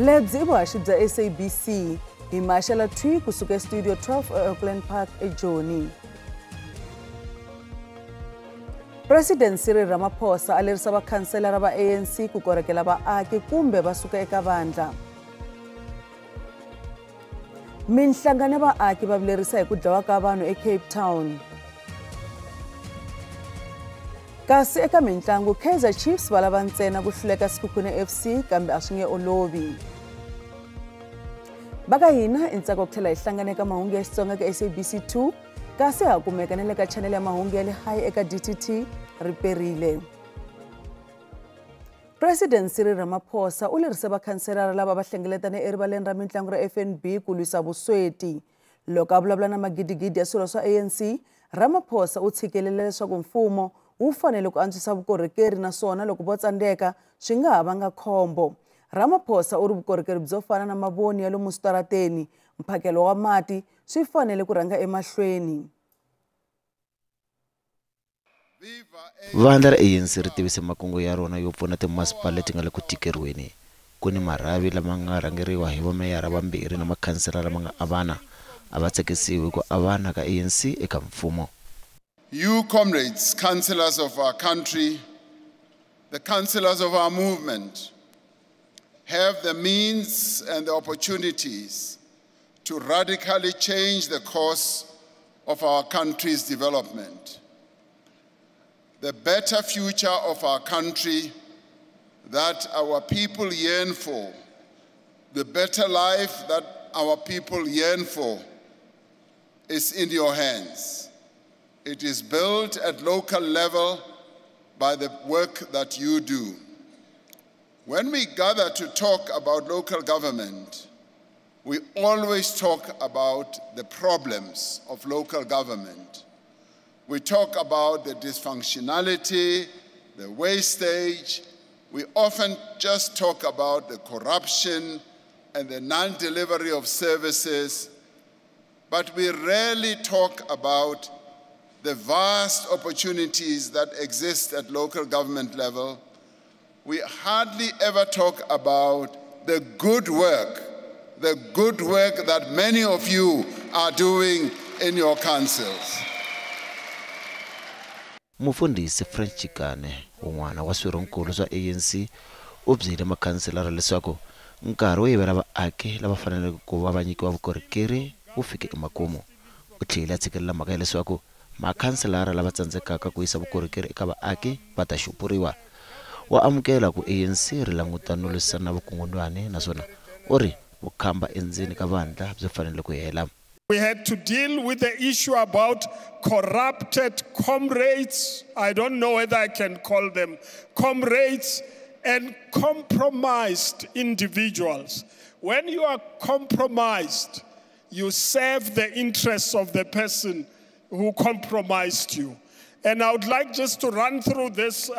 Lebzi I vuhaxi bya SABC hi Maxela Twi kusuka Studio 12 Auckland Park eJoni. President Cyril Ramaphosa alerisa vakhanselara va ANC ku korekela vaaki kumbe va suka eka vandla. Minhlangano ya vaaki va vilerisa hi ku dlawa ka vanhu eCape Town. Kasi eka mitlangu Kaizer Chiefs va lava ntsena ku hluleka Sekhukhune FC kambe a swi nge olovi. Baka hina I ntsako ku tlhela hi hlangana eka mahungu ya Xitsonga ka SABC2 kasi ha kumeka na le ka channel ya mahungu ya le high eka DTT riperile. President Cyril Ramaphosa u lerise vakhanselara lava va hlengeletane erivaleni ra mitlangu ra FNB ku lwisa vusweti. Loko a vulavula na magidigidi ya swilo swa ANC, Ramaphosa u tshikelele leswaku mfumo wu fanele ku antswisa vukorhokeri naswona loko vo tsandeka swi nga ha vanga khombo. Ramaphosa u ri vukorhokeri byo fana na mavoni ya lomu switarateni, mphakelo wa mati swi fanele ku rhanga emahlweni. Vandla ra ANC ri tivise makungu ya rona yo pfuna timasipala leti nga le ku tikeriweni. Ku ni marhavi lama nga rhangeriwa hi vameyara vambirhi na makhanselara lama nga avana a va tsekisiwi ku avana ka ANC eka mfumo. You comrades, councillors of our country, the councillors of our movement, have the means and the opportunities to radically change the course of our country's development. The better future of our country that our people yearn for, the better life that our people yearn for, is in your hands. It is built at local level by the work that you do. When we gather to talk about local government, we always talk about the problems of local government. We talk about the dysfunctionality, the wastage. We often just talk about the corruption and the non-delivery of services, but we rarely talk about the vast opportunities that exist at local government level. We hardly ever talk about the good work that many of you are doing in your councils. Mufundhisi French Chikane, un'wana wa swirhonkulu swa ANC, u byile makhanselara leswaku nkarhi wo yivela vaaki lava faneleke ku va va nyikiwa vukorhokeri wu fike emakumu. U tlhela tshikelela mhaka ya leswaku makhanselara lava tsandzekaka ku yisa vukorhokeri eka vaaki va ta xupuriwa. Wa amukela ku ANC ri languta no lwisana na vukungundzwana naswona u ri vukhamba endzeni ka vandla byi fanele ku hela. We had to deal with the issue about corrupted comrades. I don't know whether I can call them comrades, and compromised individuals. When you are compromised, you serve the interests of the person who compromised you. And I would like just to run through this,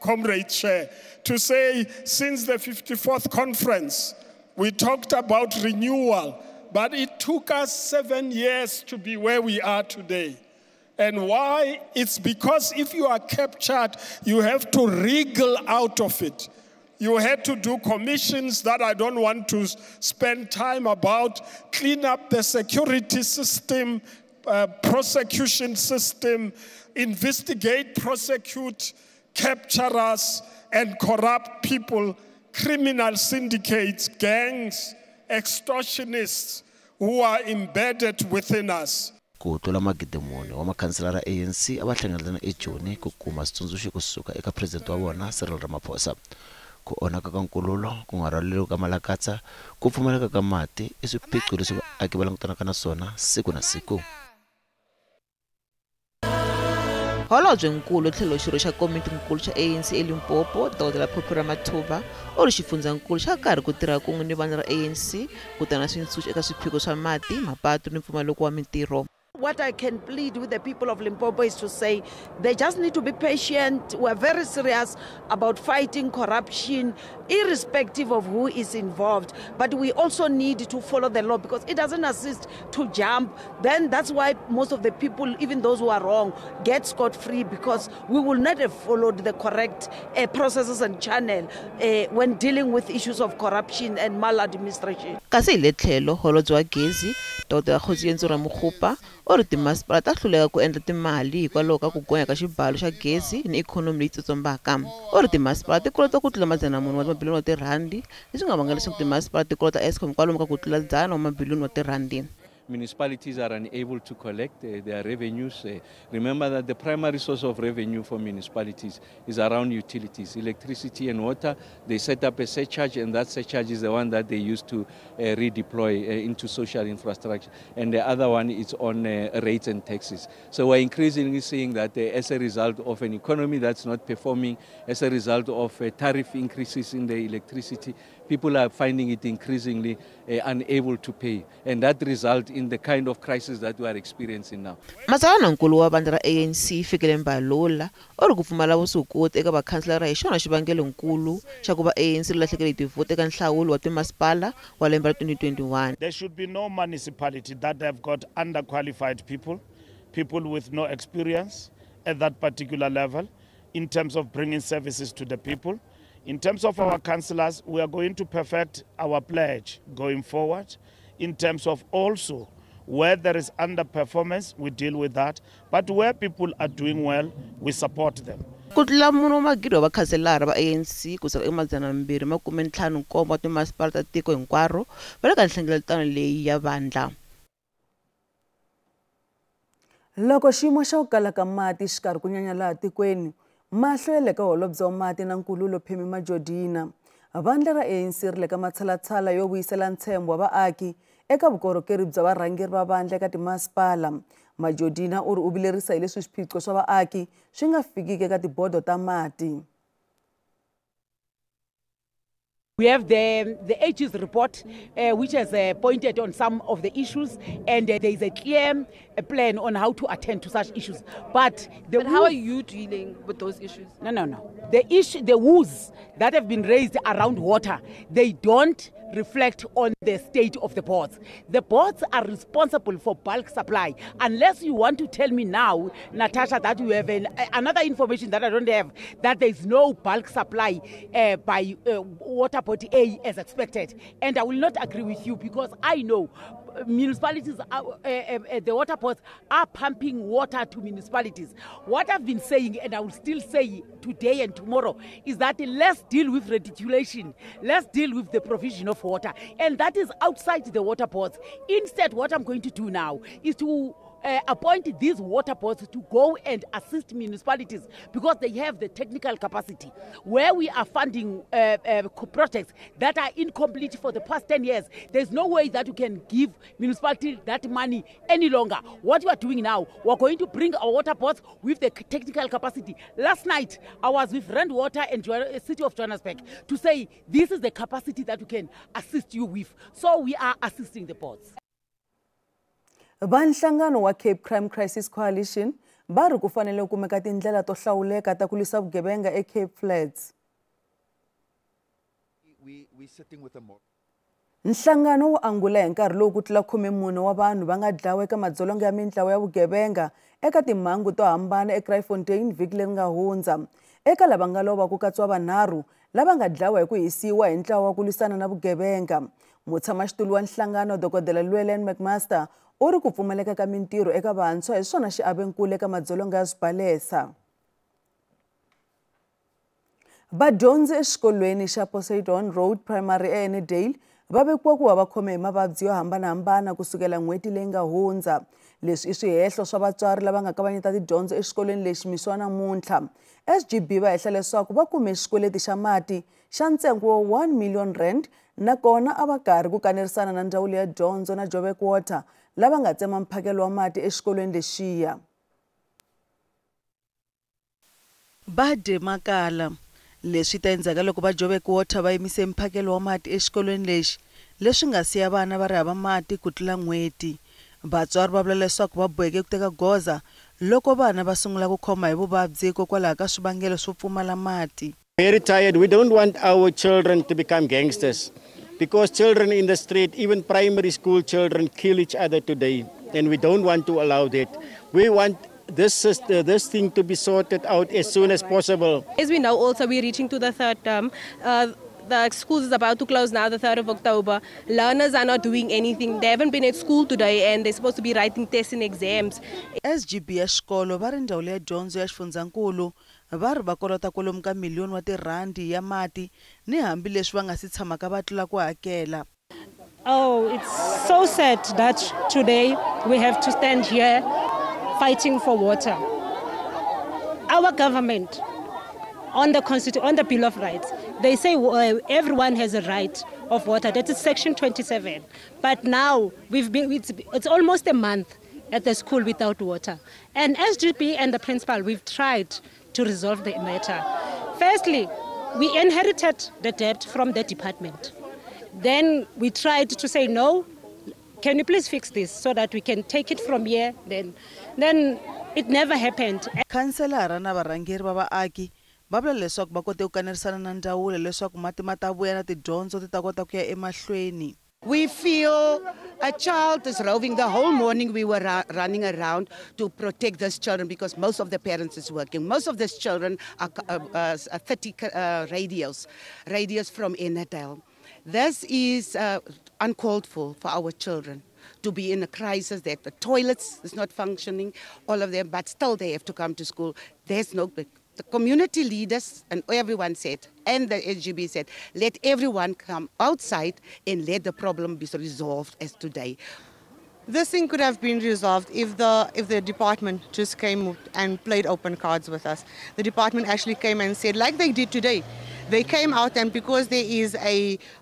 Comrade Chair, to say since the 54th conference, we talked about renewal, but it took us 7 years to be where we are today. And why? It's because if you are captured, you have to wriggle out of it. You had to do commissions that I don't want to spend time about, clean up the security system, prosecution system, investigate, prosecute, capture us, and corrupt people, criminal syndicates, gangs, extortionists who are embedded within us. Ku tlula magidimuni wa makhanselara ANC a va hlengeletana eJoni ku kuma switsundzuxo kusuka eka president wa vona Cyril Ramaphosa. Ku onhaka ka nkululo, ku nga rhwaleriwi ka malakatsa, ku pfumaleka ka mati I swiphiqo leswi vaaki va langutanaka na swona siku na siku. Holobyenkulu tlhelo xirho xa komitinkulu xa ANC eLimpopo, Dr. Phophi Ramathuba, u ri xifundzankulu xa karhi ku tirha kun'we ni vandla ra ANC ku ta na swintshuxo eka swiphiqo swa mati, mapatu ni mpfumaleko wa mintirho. What I can plead with the people of Limpopo is to say they just need to be patient. We're very serious about fighting corruption, irrespective of who is involved. But we also need to follow the law because it doesn't assist to jump. Then that's why most of the people, even those who are wrong, get scot-free because we will not have followed the correct processes and channel when dealing with issues of corruption and maladministration. Kasi le tlhelo Holobye wa Gezi Dr. Kgotsiyetso Ramokgopa o ri timasipala ta hluleka ku endla timali hikwalaho ka ku gonya ka xibalo xa gezi ni ikhonomi leyi tsotsombaka. O ri timasipala ti kolota ku tlula R100 wa mabiliyoni leswi nga vanga leswaku timasipala ti kolota Eskom kwalomu ka ku tlula R100 wa mabiliyoni. Municipalities are unable to collect their revenues. Remember that the primary source of revenue for municipalities is around utilities, electricity and water. They set up a surcharge, and that surcharge is the one that they use to redeploy into social infrastructure. And the other one is on rates and taxes. So we're increasingly seeing that as a result of an economy that's not performing, as a result of tariff increases in the electricity, people are finding it increasingly unable to pay. And that results in the kind of crisis that we are experiencing now. Matsalanankulu wa vandla ra ANC Fikile Mbalula o ri ku pfumala vuswikoti eka vakhanselara hi xona xivangelonkulu xa ku va ANC ri lahlekele hi tivhoti eka nhlawulo wa timasipala wa lembe ra 2021. There should be no municipality that have got underqualified people, people with no experience at that particular level in terms of bringing services to the people. In terms of our councillors, we are going to perfect our pledge going forward. In terms of also where there is underperformance, we deal with that. But where people are doing well, we support them. Ku tlula mune wa magidi wa vakhanselara va ANC kusuka eka 257 wa timasipala ta tiko hinkwaro va le ka nhlengeletano leyi ya vandla. Loko xiyimo xa ku kala ka mati xikarhi ku nyanya laha tikweni mahlo ya le ka Holobye wa Mati na Nkululo Phemi Majortina, vandla ra ANC ri le ka matshalatshala yo vuyisela ntshembo wa vaaki eka vukorhokeri bya varhangeri va vandla eka timasipala. Majortina u ri u vilerisa hi leswi swiphiqo swa vaaki swi nga fikiki eka tibodo ta mati. We have the AG's report, which has pointed on some of the issues, and there is a clear plan on how to attend to such issues. But how are you dealing with those issues? No. The woes that have been raised around water, they don't reflect on the state of the ports. The ports are responsible for bulk supply. Unless you want to tell me now, Natasha, that you have another information that I don't have, that there is no bulk supply by Waterport A as expected. And I will not agree with you because I know municipalities, the water ports are pumping water to municipalities. What I've been saying, and I will still say today and tomorrow, is that let's deal with redistribution. Let's deal with the provision of water. And that is outside the water ports. Instead, what I'm going to do now is to appoint these water ports to go and assist municipalities because they have the technical capacity. Where we are funding projects that are incomplete for the past 10 years, there's no way that you can give municipalities that money any longer. What we are doing now, we're going to bring our water ports with the technical capacity. Last night, I was with Rand Water and City of Johannesburg to say this is the capacity that we can assist you with. So we are assisting the ports. Vanhlangano wa Cape Crime Crisis Coalition va ri ku fanele ku kumeka tindlela to hlawuleka ta ku lwisa vugevenga eCape Flats. Nhlangano wu angula hi nkarhi lowu ku tlula 14 wa vanhu va nga dlawa eka madzolonga ya mintlawa ya vugevenga eka timhangu to hambana eKrytfontein vhiki leri nga hundza. Eka lava nga lova ku katsiwa vanharhu lava nga dlawa hi ku hisiwa hi ntlawa wa ku lwisana na vugevenga. Mutshamaxitulu wa nhlangano Dr. Llewellyn McMaster u ri ku pfumaleka ka mintirho eka vantshwa hi swona xiavenkulu eka madzolonga ya swibalesa. Vadyondzi exikolweni xa Poseidon Road Primary eEnnedale va vekiwa ku va khome hi mavabyi yo hambanahambana kusukela n'hweti leyi nga hundza. Leswi i swihehlo swa vatswari lava nga kavanyeta tidyondzo exikolweni lexi misiwa namuntlha. SGB va hehla leswaku va kume xikweleti xa mati xa ntsengo wa R1 million nakona a va karhi ku kanerisana na ndzawulo ya dyondzo na Joburg Water lava nga tsema mphakelo wa mati exikolweni lexiya. Bade Makala leswi ta endzhaku loko va Joburg Water va yimise mphakelo wa mati exikolweni lexi leswi nga siya vana va ri hava mati ku tlula n'hweti. Vatswari va vula leswaku va boheke ku teka goza loko vana va sungula ku khoma hi vuvabyi hikokwalaho ka swivangelo swo pfumala mati. Very tired. We don't want our children to become gangsters because children in the street, even primary school children, kill each other today, and we don't want to allow that. We want this thing to be sorted out as soon as possible. As we know, also we're reaching to the third term. The schools is about to close now, the 3rd of October. Learners are not doing anything. They haven't been at school today and they're supposed to be writing tests and exams. SGB ya xikolo va ri ndhawu ya dyondzo ya xifundzankulu va ri va kolota kwalomu ka miliyoni wa tirhandi ya mati ni hambi leswi va nga si tshamaka va tlula ku hakela. Oh, it's so sad that today we have to stand here fighting for water. Our government, on the Bill of Rights, they say everyone has a right of water. That is Section 27. But now it's almost a month at the school without water. And SGB and the principal, we've tried to resolve the matter. Firstly, we inherited the debt from the department. Then we tried to say, no, can you please fix this so that we can take it from here? Then it never happened. Councillor na varhangeri va vaaki va vula leswaku va kote ku kanerisana na ndzawulo leswaku mati ma ta vuya na tidyondzo ti ta kota ku ya emahlweni. We feel a child is roving. The whole morning we were running around to protect these children because most of the parents is working. Most of these children are 30 radios from Enadale. This is uncalled for our children to be in a crisis, that the toilets is not functioning, all of them, but still they have to come to school. There's no... The community leaders and everyone said, and the SGB said, let everyone come outside and let the problem be resolved as today. This thing could have been resolved if the department just came and played open cards with us. The department actually came and said, like they did today, they came out, and because there is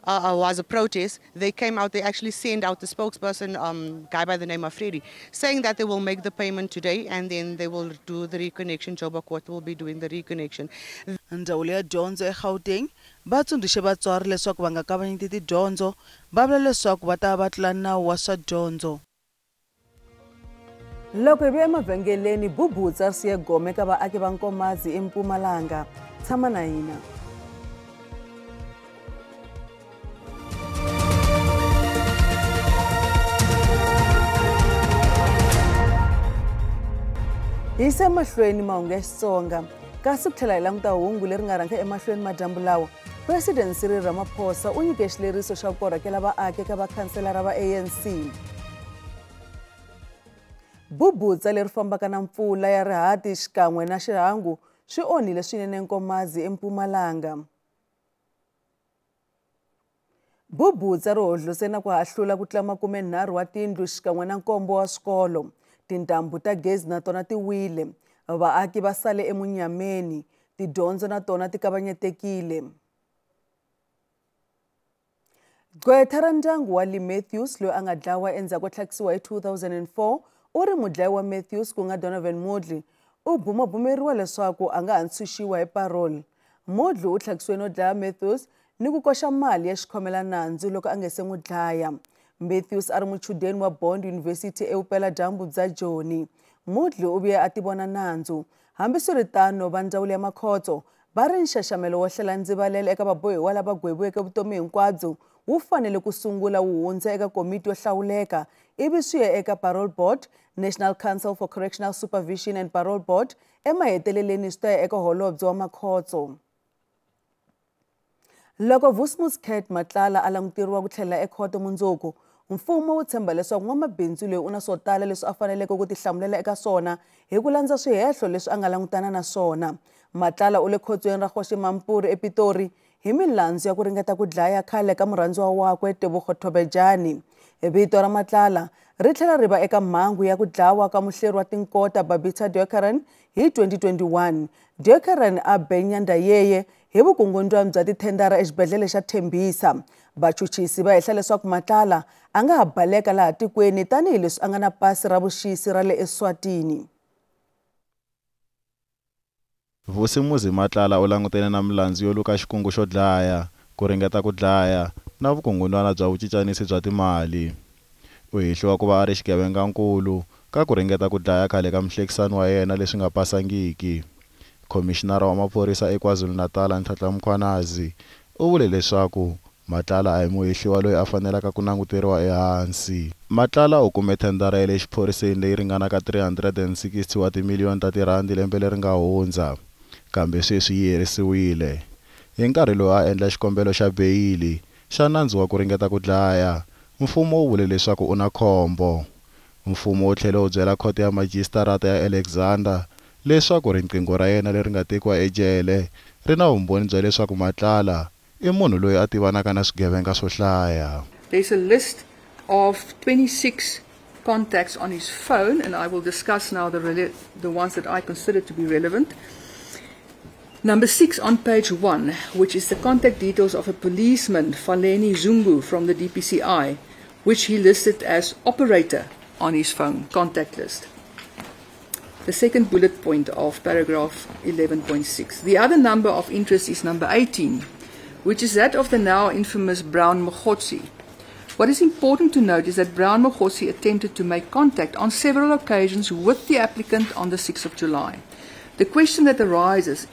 was a protest, they came out, they actually sent out the spokesperson, guy by the name of Freddy, saying that they will make the payment today and then they will do the reconnection. Joburg Court will be doing the reconnection. Ndzawulo ya dyondzo eGauteng va tsundzuxe vatswari leswaku va nga kavanyeti tidyondzo, va vula leswaku va ta va tlula nawu wa swa dyondzo. Loko hi vuya emavhengeleni, Bubutsa ri siye gome ka vaaki va Nkomazi eMpumalanga. Tshama na hina. Hi se mahlweni mahungu ya Xitsonga, kasi ku tlhela hi languta hungu leri nga rhanga emahlweni madyambu lawa. President Cyril Ramaphosa u nyike xileriso xa ku korhokela vaaki ka vakhanselara va ANC. Bubutsa leri fambaka na mpfula ya rihati xikan'we na xihangu swi onhile swinene Nkomazi eMpumalanga. Bubutsa ri hodlose na ku hahlula ku tlula 30 wa tindlu xikan'we na 7 wa swikolo. Tintambu ta gezi na tona ti wile, vaaki va sale emunyameni, tidyondzo na tona ti kavanyetekile. Gqwetha ra ndyangu wa Lee Matthews loyi a nga dlawa endzhaku ko tlhakisiwa hi 2004 u ri mudlayi wa Matthews ku nga Donovan Modli u bumabumeriwa leswaku a nga ha ntshunxiwa hi parole. Modli u tlhakisiwe no dlaya Matthews ni ku koxa mali ya xikhomela nandzu loko a nga se n'wi dlaya. Matthews a ri muchudeni wa Bond University evupela-dyambu bya Joni. Modli u vuye a tivona nandzu. Hambiswiritano va ndzawulo ya makhotso va ri nxaxamelo wo hlela ndzivalelo eka vabohiwa lava gweviweke vutomi hinkwabyo wu fanele ku sungula wu hundza eka komiti yo hlawuleka ivi swi ya eka Parole Board, National Council for Correctional Supervision and Parole Board emaheteleleni swi ta ya eka holobye wa makhotso. Loko Vusimukheth Matlala a languteriwa ku tlhela ekhoto mundzuku, mfumo wu tshemba leswaku n'wamabindzu loyi u na swo tala leswi a faneleke ku tihlamulela eka swona hi ku landza swihehlo leswi a nga langutana na swona. Matlala u le khotsweni ra Kgoshi Mampuru ePitori hi milandzu ya ku ringeta ku dlaya khale ka murhandziwa wakwe Tebogo Thobejani. Vito ra Matlala ri tlhela ri va eka mhangu ya ku dlawa ka muhleri wa tinkota Babita Deokaran hi 2021. Deokaran a benya ndayeye hi vukungundzwana bya tithendara exibedhlele xa Thembisa. Vachuchisi va hehla leswaku Matlala a nga ha baleka laha tikweni tanihileswi a nga na pasi ra vuxisi ra le Eswatini. Vusimuzi Matlala u langutene na milandzu yo luka xikungu xo dlaya, ku ringeta ku dlaya na vukungundzwana bya vucicanisi bya timali. u hihliwa ku va a ri xigevengankulu ka ku ringeta ku dlaya khale ka muhlekisani wa yena leswi nga pasangiki. Komishinara wa maphorisa eKwaZulu-Natal Ntlhantlha Mkhwanazi u vule leswaku Matlala a hi muhehliwa loyi a fanelaka ku languteriwa ehansi. Matlala u kume thendara ya le xiphoriseni leyi ringanaka 360 wa timiliyoni ta tirhandi lembe leri nga hundza, kambe sweswi yi herisiwile. Hi nkarhi lowu a endla xikombelo xa beyili xa nandzu wa ku ringeta ku dlaya, mfumo wu vule leswaku u na khombo. Mfumo wu tlhela wu byela khoto ya majistarata ya Alexander leswaku riqingho ra yena leri nga tekiwa ejele ri na vumbhoni bya leswaku Matlala i munhu loyi a tivanaka na swigevenga swo hlaya. There's a list of 26 contacts on his phone, and I will discuss now the ones that I consider to be relevant. Number 6 on page 1, which is the contact details of a policeman, Faleni Zungu, from the DPCI, which he listed as operator on his phone contact list. The second bullet point of paragraph 11.6. The other number of interest is number 18, which is that of the now infamous Brown Mogotsi. What is important to note is that Brown Mogotsi attempted to make contact on several occasions with the applicant on the 6th of July. The question that arises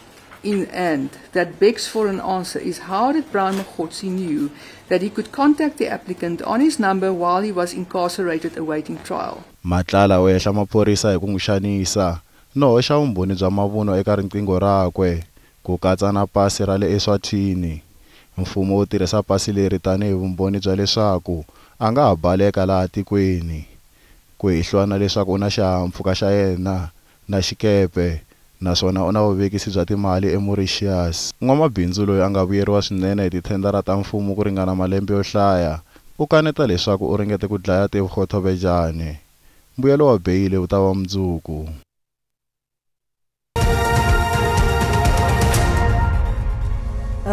and that begs for an answer is how did Brown Mogotsi knew that he could contact the applicant on his number while he was incarcerated awaiting trial? Matlala u hehla maphorisa hi ku n'wi xanisa no hoxa vumbhoni bya mavunwa eka riqingho rakwe ku katsa na pasi ra le Eswatini. Mfumo wu tirhisa pasi leri tanihi vumbhoni bya leswaku a nga ha baleka laha tikweni. Ku hihliwa na leswaku u na xihahampfhuka xa yena na xikepe naswona u na vuvekisi bya timali eMauritius. N'wamabindzu loyi a nga vuyeriwa swinene hi tithendara ta mfumo ku ringana malembe yo hlaya u kaneta leswaku u ringete ku dlaya Tebo Kgothobejane. Mbuyelo wa beyili wu ta va mundzuku.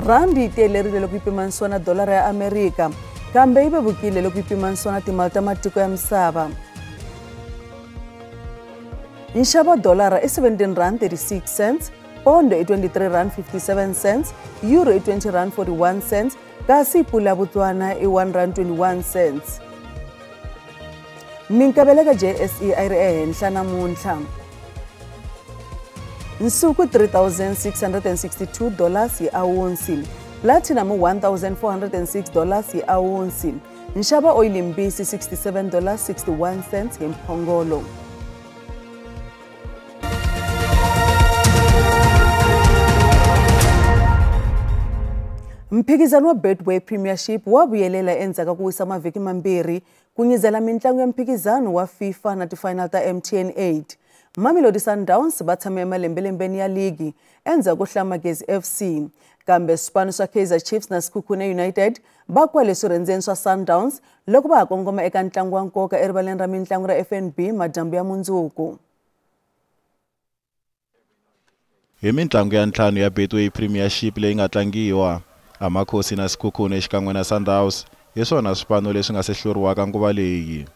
Randi yi tiyelerile loko yi pimanisiwa na dolara ya Amerika, kambe yi vevukile loko yi pimanisiwa na timali ta matiko ya misava. Nxavo wa dolara i 17 rand 36 cents, pondo i 23 rand 57 cents, euro i 20 rand 41 cents, kasi pula ya Botswana i 1 rand 21 cents. Minkavelo ka JSE a yi ri ehenhla namuntlha. Nsuku $3,662 hi awunsi, platinum $1,406 hi awunsi, nxavo oil mbisi $67.61 hi mphongolo. Mphikizano wa Betway Premiership wa vuyelela endzhaku ku wisa mavhiki mambirhi ku nyizela mitlangu ya mphikizano wa FIFA na tifinal ta MTN 8. Mamelodi Sundowns va tshame emalembelembeni ya ligi endzhaku ku hlama Magezi FC, kambe swipano swa Kaizer Chiefs na Sekhukhune United va kwale swirhendzeni swa Sundowns loko va ha kongoma eka ntlangu wa nkoka erivaleni ra mitlangu ra FNB madyambu ya mundzuku. Hi mitlangu ya ntlhanu ya Betway Premiership leyi nga tlangiwa, Amakhosi na Sekhukhune xikan'we na Sundowns hi swona swipano leswi nga se hluriwaka nguva leyi.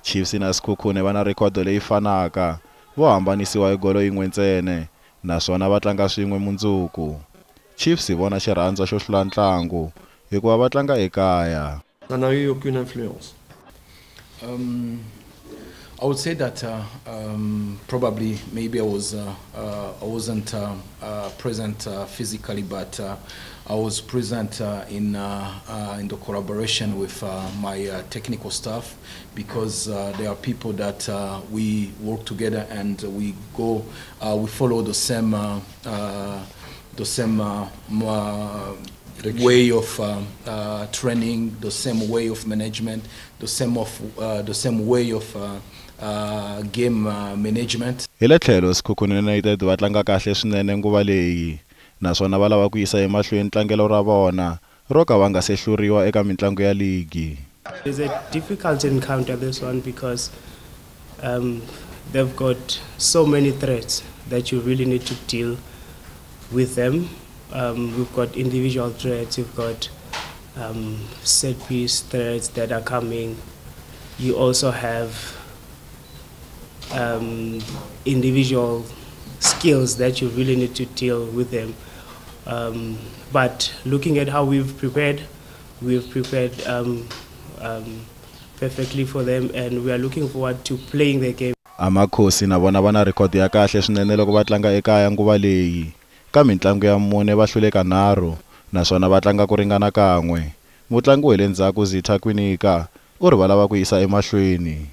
Chiefs na Sekhukhune va na rekhodo leyi fanaka, vo hambanisiwa hi golo yin'we ntsene naswona va tlanga swin'we mundzuku. Chiefs vona xirhandza xo hlula ntlangu hikuva va tlanga ekaya. Ça n'a eu aucune influence. I would say that probably maybe I wasn't present physically, but I was present in the collaboration with my technical staff, because there are people that we work together and we follow the same way of training, the same way of management, the same way of game management. Hi le tlhelo Sekhukhune United va tlanga kahle swinene nguva leyi, naswona va lava ku yisa emahlweni tlangelo ra vona ro ka va nga se hluriwa eka mitlangu ya ligi. It's a difficult encounter, this one, because they've got so many threats that you really need to deal with them. We've got individual threats, we've got set piece threats that are coming. You also have individual skills that you really need to deal with them. But looking at how we've prepared perfectly for them, and we are looking forward to playing the game. Amakhosi na vona vana record ya kahle swinene loko va tlanga ekaya nguva leyi. Ka mitlangu ya mune va hluleka 3 naswona va tlanga ku ringana kan'we. Mutlangi wa le ndzhaku Zitha Kwinika u ri va lava ku yisa emahlweni.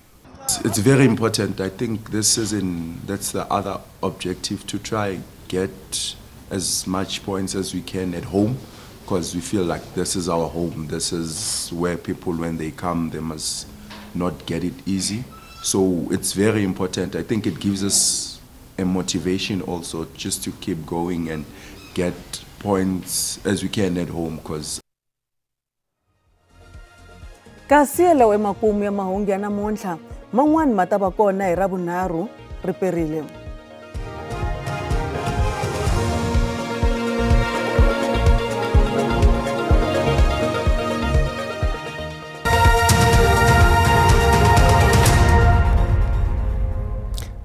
It's very important. I think this season, that's the other objective, to try get as much points as we can at home, because we feel like this is our home. This is where people, when they come, they must not get it easy. So it's very important. I think it gives us a motivation also just to keep going and get points as we can at home, because kasi lawa emakumu ya mahungu ya namuntlha man'wani ma ta va kona hi Ravunharhu ri perile.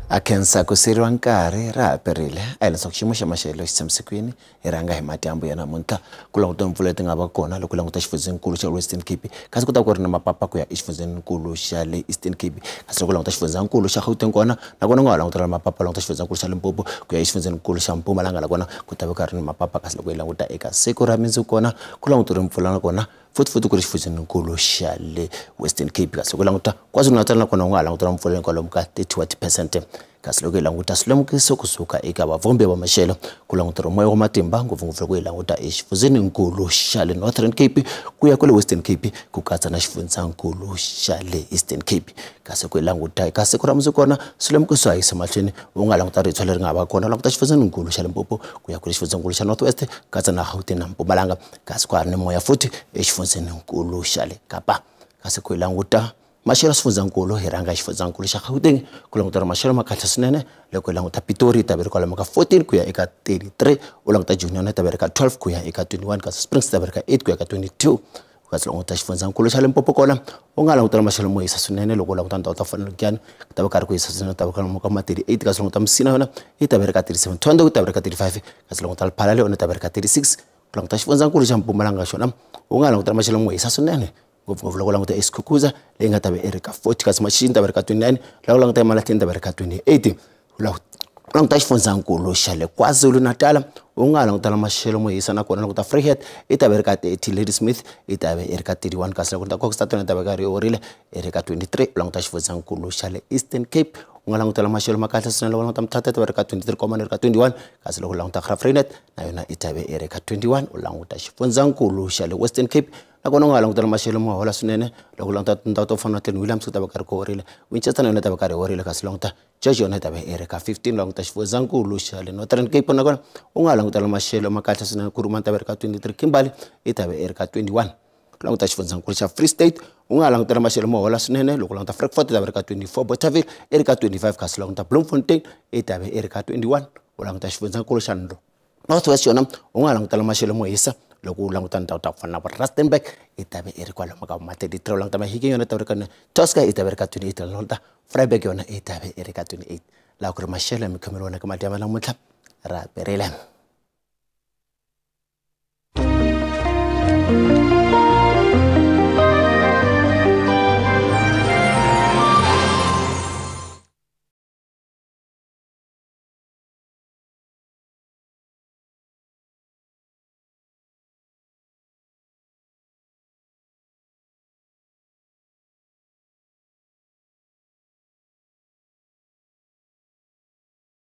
Akhensa ku siriwa nkarhi ra ha perile a hi leswaku xiyimo xa maxelo xi tshamisekile hi rhanga hi madyambu ya namuntlha ku languta mpfula leti nga va kona loko languta xifundzeninkulu xa Western Cape kasi ku ta ku ri na mapapa ku ya exifundzeninkulu xa le Eastern Cape kasi loko languta xifundzeninkulu xa Gauteng kona nakona nga languta na mapapa languta xifundzeninkulu xa Limpopo ku ya exifundzeninkulu xa Mpumalanga nakona ku ta va ka ri na mapapa kasi loko hi languta eka siku ra mundzuku kona ku languta mpfula nakona futhi ku ri xifundzeninkulu xa le Western Cape kasi loko languta KwaZulu-Natal nakona u nga languta mpfula kwalomu ka 30% kasi loko hi languta swilemukiso kusuka eka vavumbi va maxelo ku languta moya wa matimba ngopfungopfu loko hi languta exifundzeninkulu xa le Northern Cape ku ya ku le Western Cape ku katsa na xifundzeninkulu xa le Eastern Cape kasi ku hi languta eka siku ra mundzuku kona swilemukiso a yisa mahlweni u nga languta ritswa leri nga va kona languta xifundzeninkulu xa Limpopo ku ya ku le xifundzeninkulu xa Northwest katsa na Gauteng na Mpumalanga kasi ku ha ri ni moya futhi exifundzeninkulu xa le Kapa kasi ku hi languta maxelo swifundzeninkulu hi rhanga xifundzeninkulu xa Gauteng ku languta maxelo ma kahle swinene loko hi languta Pitori ta veri kwalomu ka 14 ku ya eka 33 u languta Junior ta veri ka 12 ku ya eka 21 kasi Springs ta veri ka 8 ku ya ka 22 kasi languta xifundzeninkulu xa Limpopo kona u nga languta maxelo mo hisa swinene loko u languta ndhawu ta fanele kyani ta va karhi ku hisa swinene ta va kwalomu ka 38 kasi languta Msina yona yi ta veri ka 37 Thondo ku ta veri ka 35 kasi languta Lephala yona ta veri ka 36 ku languta xifundzeninkulu xa Mpumalanga xona u nga languta maxelo mo hisa swinene ngopfungopfu loko languta eSikhukhuzani leyi nga ta va ri ka 40 kasi Machini ta va ri ka 29 loko languta eMalahleni ta va ri ka 28 languta xifundzeninkulu xa le KwaZulu-Natal u nga languta maxelo mo hisa nakona languta Vryheid yi ta va ri ka 30 Ladysmith yi ta va ri ka 31 kasi languta Kokstad ta va ka ri horile ri ka 23 languta xifundzeninkulu xa le Eastern Cape u nga languta maxelo ma kahle swinene loko languta Mthatha ta va ri ka 23 koma ri ka 21 kasi loko languta Graaff-Reinet na yona yi ta va ri ka 21 u languta xifundzeninkulu xa le Western Cape nakona u nga languta maxelo mo hola swinene loko languta tindhawu to fana na Glen Williams ku ta va ka ri ko horile Winchester na yona ta va ka ri horile kasi languta George yona ta va ri ka 15 languta xifundzeninkulu xa le Northern Cape nakona u nga languta maxelo ma kahle swinene Kurumani ta va ri ka 23 Kimberley yi ta va ri ka 21 languta xifundzeninkulu xa Free State u nga languta maxelo mo hola swinene loko languta Frankfurt ta va ri ka 24 Bothaville ri ka 25 kasi languta Bloemfontein yi ta va ri ka 21 u languta xifundzeninkulu xa Northwest yona u nga languta maxelo mo hisa loko u languta ndhawu ta ku fana na Rustenburg yi ta va ri kwalomu ka 33 u languta Mahikeng yona ta va ri ka Tosca yi ta va ri ka 28 languta Vryburg yona yi ta va ri ka 28 laha ku ri maxelo ya mi khomeriwa na ka madyambu namuntlha ra perile.